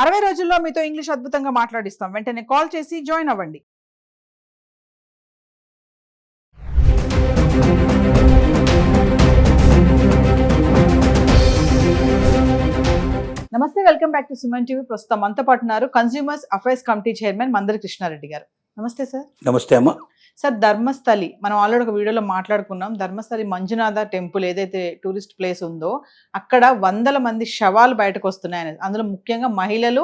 60 రోజుల్లో మీతో ఇంగ్లీష్ అద్భుతంగా మాట్లాడిస్తాం. వెంటనే కాల్ చేసి జాయిన్ అవ్వండి. నమస్తే, welcome back to Suman TV. ప్రస్తుతం మనతో పాటు ఉన్నారు consumers affairs committee chairman Mandari Krishnareddy గారు. నమస్తే సార్. నమస్తే అమ్మా. సార్, ధర్మస్థలి మనం ఆల్రెడీ ఒక వీడియోలో మాట్లాడుకున్నాం. ధర్మస్థలి మంజునాథ టెంపుల్ ఏదైతే టూరిస్ట్ ప్లేస్ ఉందో అక్కడ వందల మంది శవాలు బయటకు వస్తున్నాయని, అందులో ముఖ్యంగా మహిళలు,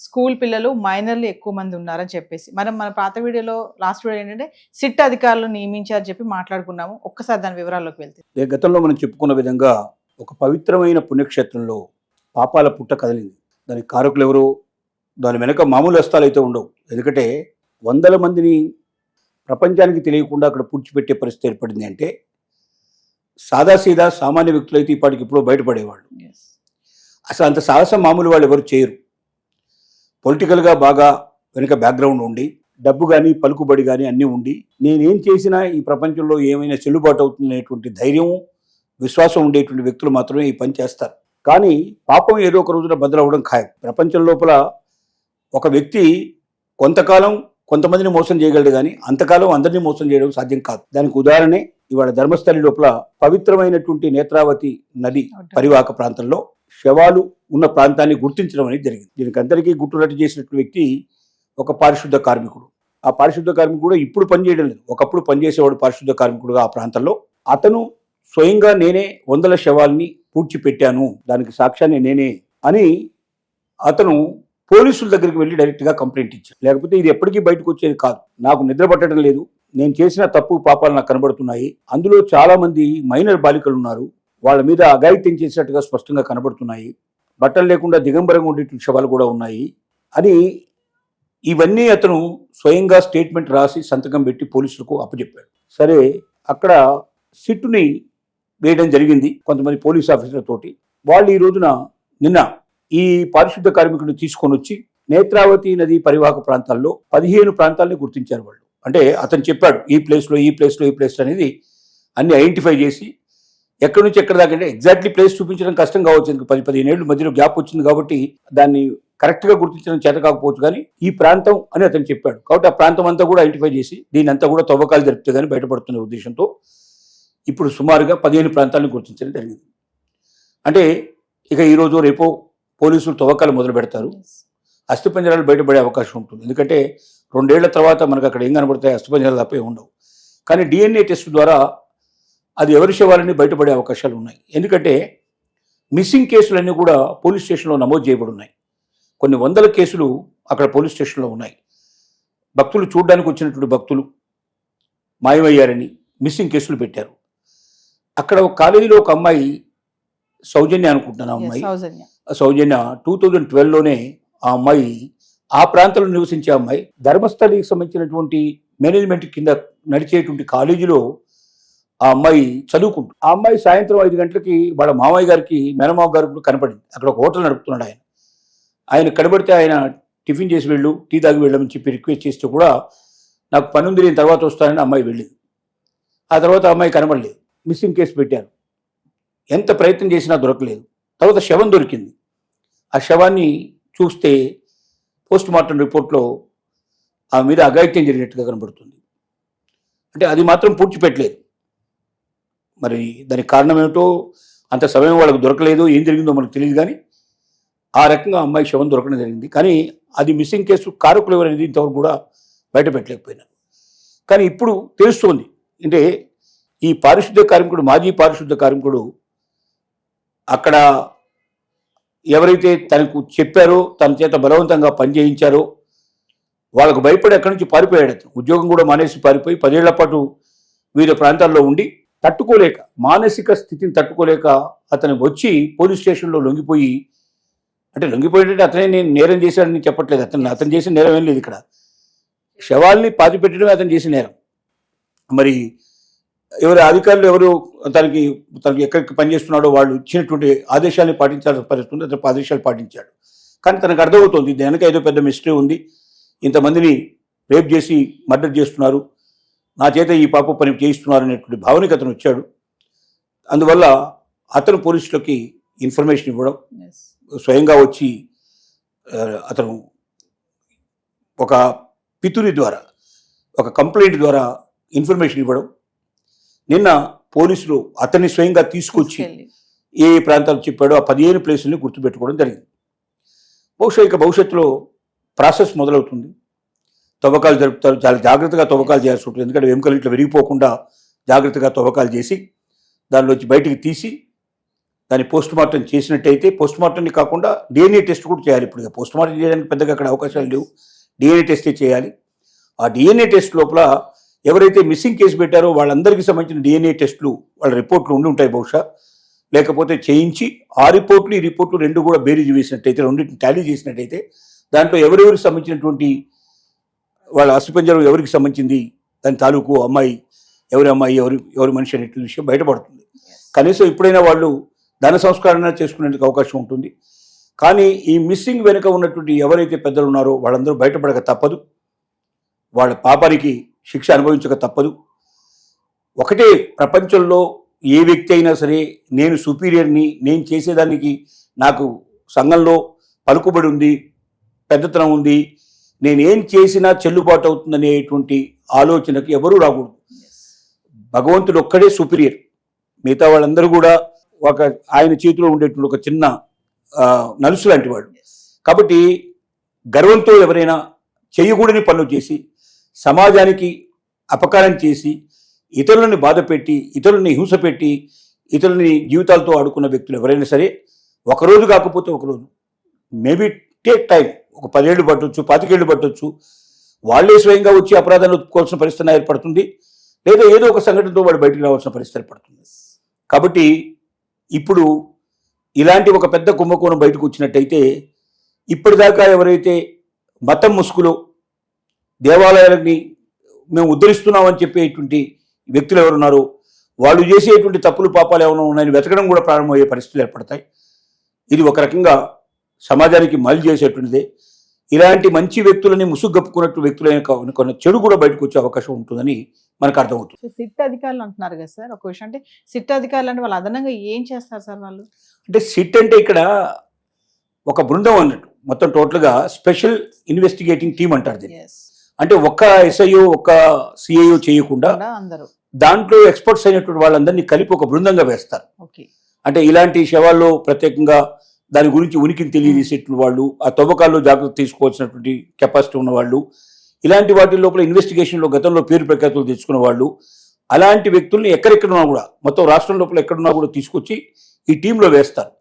స్కూల్ పిల్లలు, మైనర్లు ఎక్కువ మంది ఉన్నారని చెప్పేసి మన పాత వీడియోలో లాస్ట్ వీడియో ఏంటంటే సిట్ అధికారులు నియమించారని చెప్పి మాట్లాడుకున్నాము. ఒక్కసారి దాని వివరాల్లోకి వెళ్తే, గతంలో మనం చెప్పుకున్న విధంగా ఒక పవిత్రమైన పుణ్యక్షేత్రంలో పాపాల పుట్ట కదిలింది. దానికి కారకులు ఎవరు? దాని వెనక మామూలు హస్తాలు అయితే ఉండవు. ఎందుకంటే వందల మందిని ప్రపంచానికి తెలియకుండా అక్కడ పూడ్చిపెట్టే పరిస్థితి ఏర్పడింది. అంటే సాదాసీదా సామాన్య వ్యక్తులు అయితే ఇప్పటికి ఇప్పుడు బయటపడేవాళ్ళు. అసలు అంత సాహసం మామూలు వాళ్ళు ఎవరు చేయరు. పొలిటికల్గా బాగా వెనుక బ్యాక్గ్రౌండ్ ఉండి, డబ్బు కానీ పలుకుబడి కానీ అన్నీ ఉండి, నేనేం చేసినా ఈ ప్రపంచంలో ఏమైనా చెల్లుబాటు అవుతుందనేటువంటి ధైర్యం, విశ్వాసం ఉండేటువంటి వ్యక్తులు మాత్రమే ఈ పని చేస్తారు. కానీ పాపం ఏదో ఒక రోజున బదులవ్వడం ఖాయం. ప్రపంచం లోపల ఒక వ్యక్తి కొంతకాలం కొంతమందిని మోసం చేయగలడు, కానీ అంతకాలం అందరినీ మోసం చేయడం సాధ్యం కాదు. దానికి ఉదాహరణే ఇవాళ ధర్మస్థలి లోపల పవిత్రమైనటువంటి నేత్రావతి నది పరివాహక ప్రాంతంలో శవాలు ఉన్న ప్రాంతాన్ని గుర్తించడం అనేది జరిగింది. దీనికి అందరికీ గుట్టురట్టు చేసినటువంటి వ్యక్తి ఒక పారిశుద్ధ కార్మికుడు. ఆ పారిశుద్ధ కార్మికుడు కూడా ఇప్పుడు పనిచేయడం లేదు. ఒకప్పుడు పనిచేసేవాడు పారిశుద్ధ కార్మికుడుగా ఆ ప్రాంతంలో. అతను స్వయంగా నేనే వందల శవాల్ని పూడ్చిపెట్టాను, దానికి సాక్ష్యాన్ని నేనే అని అతను పోలీసుల దగ్గరికి వెళ్ళి డైరెక్ట్గా కంప్లైంట్ ఇచ్చాడు. లేకపోతే ఇది ఎప్పటికీ బయటకు వచ్చేది కాదు. నాకు నిద్ర పట్టడం లేదు, నేను చేసిన తప్పు పాపాలు నాకు కనబడుతున్నాయి, అందులో చాలా మంది మైనర్ బాలికలు ఉన్నారు, వాళ్ళ మీద అఘాయిత్యం చేసినట్టుగా స్పష్టంగా కనబడుతున్నాయి, బట్టలు లేకుండా దిగంబరంగా ఉండేటువంటి శవాలు కూడా ఉన్నాయి అని ఇవన్నీ అతను స్వయంగా స్టేట్మెంట్ రాసి సంతకం పెట్టి పోలీసులకు అప్పచెప్పాడు. సరే, అక్కడ సిట్టుని వేయడం జరిగింది కొంతమంది పోలీస్ ఆఫీసర్ల తోటి. వాళ్ళు ఈ రోజున నిన్న ఈ పారిశుద్ధ కార్మికుడిని తీసుకొని వచ్చి నేత్రావతి నది పరివాహక ప్రాంతాల్లో 15 ప్రాంతాలని గుర్తించారు వాళ్ళు. అంటే అతను చెప్పాడు ఈ ప్లేస్లో ఈ ప్లేస్లో ఈ ప్లేస్ అనేది అన్ని ఐడెంటిఫై చేసి ఎక్కడి నుంచి ఎక్కడ దాకా, అంటే ఎగ్జాక్ట్లీ ప్లేస్ చూపించడం కష్టం కావచ్చు. 10-15 ఏళ్ళు మధ్యలో గ్యాప్ వచ్చింది కాబట్టి దాన్ని కరెక్ట్గా గుర్తించడం చేత కాకపోవచ్చు, కానీ ఈ ప్రాంతం అని అతను చెప్పాడు. కాబట్టి ఆ ప్రాంతం అంతా కూడా ఐడెంటిఫై చేసి దీని అంతా కూడా తవ్వకాలు జరిపితే కానీ బయటపడుతున్న ఉద్దేశంతో ఇప్పుడు సుమారుగా 15 ప్రాంతాలను గుర్తించడం జరిగింది. అంటే ఇక ఈరోజు రేపో పోలీసులు తవ్వకాలు మొదలు పెడతారు. అస్థిపంజరాలు బయటపడే అవకాశం ఉంటుంది. ఎందుకంటే 2 ఏళ్ల తర్వాత మనకు అక్కడ ఏం కనబడతాయి? అస్థిపంజరాలు తప్పే ఉండవు. కానీ DNA టెస్ట్ ద్వారా అది ఎవరి శవాలని బయటపడే అవకాశాలు ఉన్నాయి. ఎందుకంటే మిస్సింగ్ కేసులన్నీ కూడా పోలీస్ స్టేషన్లో నమోదు చేయబడి ఉన్నాయి. కొన్ని వందల కేసులు అక్కడ పోలీస్ స్టేషన్లో ఉన్నాయి. భక్తులు చూడడానికి వచ్చినటువంటి భక్తులు మాయమయ్యారని మిస్సింగ్ కేసులు పెట్టారు. అక్కడ ఒక కాలేజీలో ఒక అమ్మాయి, సౌజన్య అనుకుంటున్నాను, ఆ అమ్మాయి సౌజన్య 2012లోనే ఆ అమ్మాయి, ఆ ప్రాంతంలో నివసించే అమ్మాయి, ధర్మస్థలికి సంబంధించినటువంటి మేనేజ్మెంట్ కింద నడిచేటువంటి కాలేజీలో ఆ అమ్మాయి చదువుకుంటుంది. ఆ అమ్మాయి సాయంత్రం 5 గంటలకి వాళ్ళ మామయ్య గారికి, మేనమావ గారికి కనపడింది. అక్కడ ఒక హోటల్ నడుపుతున్నాడు ఆయన. ఆయన కనబడితే ఆయన టిఫిన్ చేసి వెళ్ళు, టీ తాగి వెళ్ళమని చెప్పి రిక్వెస్ట్ చేస్తే కూడా నాకు పని ఉంది, నేను తర్వాత వస్తానని అమ్మాయి వెళ్ళింది. ఆ తర్వాత అమ్మాయి కనబడలేదు. మిస్సింగ్ కేసు పెట్టారు. ఎంత ప్రయత్నం చేసినా దొరకలేదు. తర్వాత శవం దొరికింది. ఆ శవాన్ని చూస్తే పోస్ట్ మార్టం రిపోర్ట్లో ఆ మీద అఘాయిత్యం జరిగినట్టుగా కనబడుతుంది. అంటే అది మాత్రం పూడ్చిపెట్టలేదు. మరి దానికి కారణం ఏమిటో, అంత సమయం వాళ్ళకు దొరకలేదు, ఏం జరిగిందో మనకు తెలియదు, కానీ ఆ రకంగా అమ్మాయి శవం దొరకడం జరిగింది. కానీ అది మిస్సింగ్ కేసు కారకులు ఎవరనేది ఇంతవరకు కూడా బయట పెట్టలేకపోయినారు. కానీ ఇప్పుడు తెలుస్తోంది. అంటే ఈ పారిశుద్ధ కార్మికుడు, మాజీ పారిశుద్ధ కార్మికుడు, అక్కడ ఎవరైతే తనకు చెప్పారో, తన చేత బలవంతంగా పనిచేయించారో వాళ్ళకు భయపడి అక్కడి నుంచి పారిపోయాడు. ఉద్యోగం కూడా మానేసి పారిపోయి 10 ఏళ్ల పాటు వివిధ ప్రాంతాల్లో ఉండి తట్టుకోలేక, మానసిక స్థితిని తట్టుకోలేక అతను వచ్చి పోలీస్ స్టేషన్లో లొంగిపోయి, అంటే లొంగిపోయేటంటే అతనే నేను నేరం చేశాడని చెప్పట్లేదు. అతను చేసిన నేరం ఏం లేదు. ఇక్కడ శవాల్ని పాతిపెట్టడమే అతను చేసిన నేరం. మరి ఎవరు అధికారులు ఎవరు తనకి ఎక్కడికి పనిచేస్తున్నాడో వాళ్ళు ఇచ్చినటువంటి ఆదేశాన్ని పాటించాల్సిన పరిస్థితి ఉంది. అతను ఆదేశాలు పాటించాడు. కానీ తనకు అర్థమవుతుంది దీని వెనక ఏదో పెద్ద మిస్టరీ ఉంది, ఇంతమందిని రేప్ చేసి మర్డర్ చేస్తున్నారు, నా చేత ఈ పాప పని చేయిస్తున్నారు అనేటువంటి భావనకి అతను వచ్చాడు. అందువల్ల అతను పోలీసులకి ఇన్ఫర్మేషన్ ఇవ్వడం, స్వయంగా వచ్చి అతను ఒక పితుని ద్వారా ఒక కంప్లైంట్ ద్వారా ఇన్ఫర్మేషన్ ఇవ్వడం, నిన్న పోలీసులు అతన్ని స్వయంగా తీసుకొచ్చి ఏ ప్రాంతాలు చెప్పాడో ఆ 15 ప్లేసుల్ని గుర్తుపెట్టుకోవడం జరిగింది. బహుశా ఇక భవిష్యత్తులో ప్రాసెస్ మొదలవుతుంది. తవ్వకాలు జరుపుతారు, చాలా జాగ్రత్తగా తవ్వకాలు చేయాల్సి ఉంటుంది. ఎందుకంటే వెంకలు ఇట్లా విరిగిపోకుండా జాగ్రత్తగా తవ్వకాలు చేసి దానిలోంచి బయటికి తీసి దాన్ని పోస్ట్ మార్టం చేసినట్టయితే, పోస్ట్ మార్టంని కాకుండా డిఎన్ఏ టెస్ట్ కూడా చేయాలి. ఇప్పుడు పోస్ట్ మార్టం చేయడానికి పెద్దగా అక్కడ అవకాశాలు లేవు, డిఎన్ఏ టెస్టే చేయాలి. ఆ డిఎన్ఏ టెస్ట్ లోపల ఎవరైతే మిస్సింగ్ కేసు పెట్టారో వాళ్ళందరికీ సంబంధించిన డిఎన్ఏ టెస్టులు వాళ్ళ రిపోర్ట్లు ఉండి ఉంటాయి బహుశా. లేకపోతే చేయించి ఆ రిపోర్ట్లు ఈ రిపోర్ట్లు రెండు కూడా బేరీజు వేసినట్టయితే, రెండింటిని టాలీ చేసినట్టయితే దాంట్లో ఎవరెవరికి సంబంధించినటువంటి వాళ్ళ అస్థిపంజరం ఎవరికి సంబంధించింది, దాని తాలూకు అమ్మాయి ఎవరి మనిషి అనేటువంటి విషయం బయటపడుతుంది. కనీసం ఇప్పుడైనా వాళ్ళు ధన సంస్కరణ చేసుకునేందుకు అవకాశం ఉంటుంది. కానీ ఈ మిస్సింగ్ వెనుక ఉన్నటువంటి ఎవరైతే పెద్దలు ఉన్నారో వాళ్ళందరూ బయటపడక తప్పదు, వాళ్ళ పాపానికి శిక్ష అనుభవించక తప్పదు. ఒకటే, ప్రపంచంలో ఏ వ్యక్తి అయినా సరే నేను సుపీరియర్ని, నేను చేసేదానికి నాకు సంఘంలో పలుకుబడి ఉంది, పెద్దతనం ఉంది, నేనేం చేసినా చెల్లుబాటు అవుతుందనేటువంటి ఆలోచనకు ఎవరూ రాకూడదు. భగవంతుడు ఒక్కడే సుపీరియర్, మిగతా వాళ్ళందరూ కూడా ఆయన చేతిలో ఉండేటువంటి ఒక చిన్న నలుసు లాంటి వాడు. కాబట్టి గర్వంతో ఎవరైనా చేయకూడని పనులు చేసి సమాజానికి అపకారం చేసి ఇతరులని బాధ పెట్టి ఇతరులని హింస పెట్టి ఇతరులని జీవితాలతో ఆడుకున్న వ్యక్తులు ఎవరైనా సరే ఒకరోజు కాకపోతే ఒకరోజు, మేబీ టేక్ టైం, ఒక 10 ఏళ్ళు పట్టవచ్చు, 25 ఏళ్ళు పట్టవచ్చు, వాళ్ళే స్వయంగా వచ్చి అపరాధాలు ఒప్పుకోవాల్సిన పరిస్థితి ఏర్పడుతుంది, లేదా ఏదో ఒక సంఘటనతో వాడు బయటకు రావాల్సిన పరిస్థితి ఏర్పడుతుంది. కాబట్టి ఇప్పుడు ఇలాంటి ఒక పెద్ద కుంభకోణం బయటకు వచ్చినట్టయితే ఇప్పటిదాకా ఎవరైతే మతం ముసుగులో దేవాలయాలని మేము ఉద్ధరిస్తున్నామని చెప్పేటువంటి వ్యక్తులు ఎవరున్నారో వాళ్ళు చేసేటువంటి తప్పులు పాపాలు ఏమైనా ఉన్నాయని వెతకడం కూడా ప్రారంభమయ్యే పరిస్థితులు ఏర్పడతాయి. ఇది ఒక రకంగా సమాజానికి మళ్ళీ చేసేటువంటిదే. ఇలాంటి మంచి వ్యక్తులని ముసుగప్పుకున్నట్టు వ్యక్తులైన కొన్ని చెడు కూడా బయటకు వచ్చే అవకాశం ఉంటుందని మనకు అర్థమవుతుంది. సిట్ అధికారులు అంటున్నారు కదా సార్, ఒక విషయం అంటే సిట్ అధికారులు అంటే వాళ్ళు అదనంగా ఏం చేస్తారు సార్ వాళ్ళు? అంటే సిట్ అంటే ఇక్కడ ఒక బృందం అన్నట్టు, మొత్తం టోటల్గా స్పెషల్ ఇన్వెస్టిగేటింగ్ టీమ్ అంటారు దీన్ని. అంటే ఒక్క ఎస్ఐఓ ఒక్క సిఐఓ చేయకుండా అందరూ దాంట్లో ఎక్స్పర్ట్స్ అయినటువంటి వాళ్ళందరినీ కలిపి ఒక బృందంగా వేస్తారు. అంటే ఇలాంటి శవాల్లో ప్రత్యేకంగా దాని గురించి ఉనికిని తెలియజేసేటువంటి వాళ్ళు, ఆ తవ్వకాల్లో జాగ్రత్త తీసుకోవాల్సినటువంటి కెపాసిటీ ఉన్న వాళ్ళు, ఇలాంటి వాటి లోపల ఇన్వెస్టిగేషన్లో గతంలో పేరు ప్రఖ్యాతులు తెచ్చుకున్న వాళ్ళు, అలాంటి వ్యక్తుల్ని ఎక్కడెక్కడున్నా కూడా మొత్తం రాష్ట్రం లోపల ఎక్కడున్నా కూడా తీసుకొచ్చి ఈ టీంలో వేస్తారు.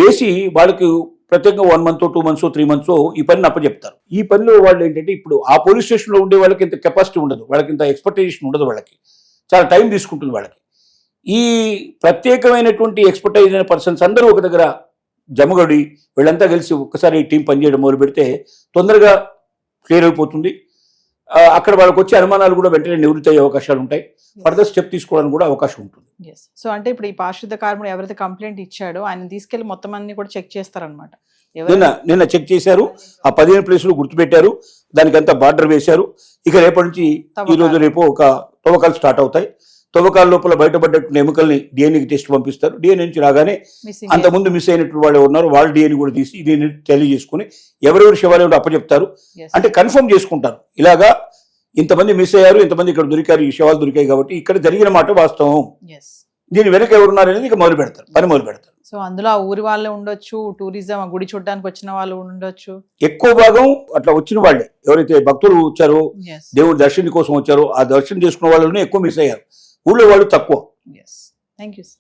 వేసి వాళ్ళకి ప్రత్యేకంగా 1 month 2 months 3 months ఈ పనిని అప్పచెప్తారు. ఈ పనిలో వాళ్ళు ఏంటంటే ఇప్పుడు ఆ పోలీస్ స్టేషన్లో ఉండే వాళ్ళకి ఇంత కెపాసిటీ ఉండదు, వాళ్ళకి ఇంత ఎక్స్పెక్టేషన్ ఉండదు, వాళ్ళకి చాలా టైం తీసుకుంటుంది. వాళ్ళకి ఈ ప్రత్యేకమైనటువంటి ఎక్స్పర్టైజ్ అయిన పర్సన్స్ అందరూ ఒక దగ్గర జమగడి వీళ్ళంతా కలిసి ఒక్కసారి ఈ టీం పనిచేయడం మొదలు పెడితే తొందరగా క్లియర్ అయిపోతుంది. అక్కడ వాళ్ళకి వచ్చే అనుమానాలు కూడా వెంటనే నివృత్తి అయ్యే అవకాశాలు ఉంటాయి, ఫర్దర్ స్టెప్ తీసుకోవడానికి కూడా అవకాశం ఉంటుంది. సో అంటే ఇప్పుడు ఈ పారిశుద్ధ కార్మికుడు ఎవరైతే కంప్లైంట్ ఇచ్చాడో ఆయన తీసుకెళ్లి మొత్తం అన్ని కూడా చెక్ చేస్తారనమాట. నిన్న చెక్ చేశారు, ఆ 15 ప్లేసులు గుర్తుపెట్టారు, దానికి అంతా బార్డర్ వేశారు. ఇక రేపటి నుంచి ఈ రోజు రేపు ఒక తవ్వకాలు స్టార్ట్ అవుతాయి. తవ్వకాల లోపల బయటపడ్డటువంటి ఎముకల్ని డిఎన్ఏకి టెస్ట్ పంపిస్తారు. డిఎన్ఏ నుంచి రాగానే అంతకుముందు మిస్ అయినటువంటి వాళ్ళు ఉన్నారు, వాళ్ళ డిఎన్ఏ కూడా తీసి దీన్ని తెలియజేసుకుని ఎవరెవరు శివాలయం అప్పచెప్తారు అంటే కన్ఫర్మ్ చేసుకుంటారు. ఇలాగా ఇంతమంది మిస్ అయ్యారు, ఇంతమంది ఇక్కడ దొరికారు, ఈ శవాలు దొరికాయి కాబట్టి ఇక్కడ జరిగిన మాట వాస్తవం, దీని వెనక ఎవరున్నారు అనేది ఇక మొదలు పెడతారు, పని మొదలు పెడతారు. సో అందులో ఆ ఊరి వాళ్ళే ఉండొచ్చు, టూరిజం గుడి చూడడానికి వచ్చిన వాళ్ళు ఉండొచ్చు. ఎక్కువ భాగం అట్లా వచ్చిన వాళ్ళే, ఎవరైతే భక్తులు వచ్చారో దేవుడి దర్శనం కోసం వచ్చారో ఆ దర్శనం చేసుకున్న వాళ్ళని ఎక్కువ మిస్ అయ్యారు, ఊళ్ళో వాళ్ళు తక్కువ. Thank you sir.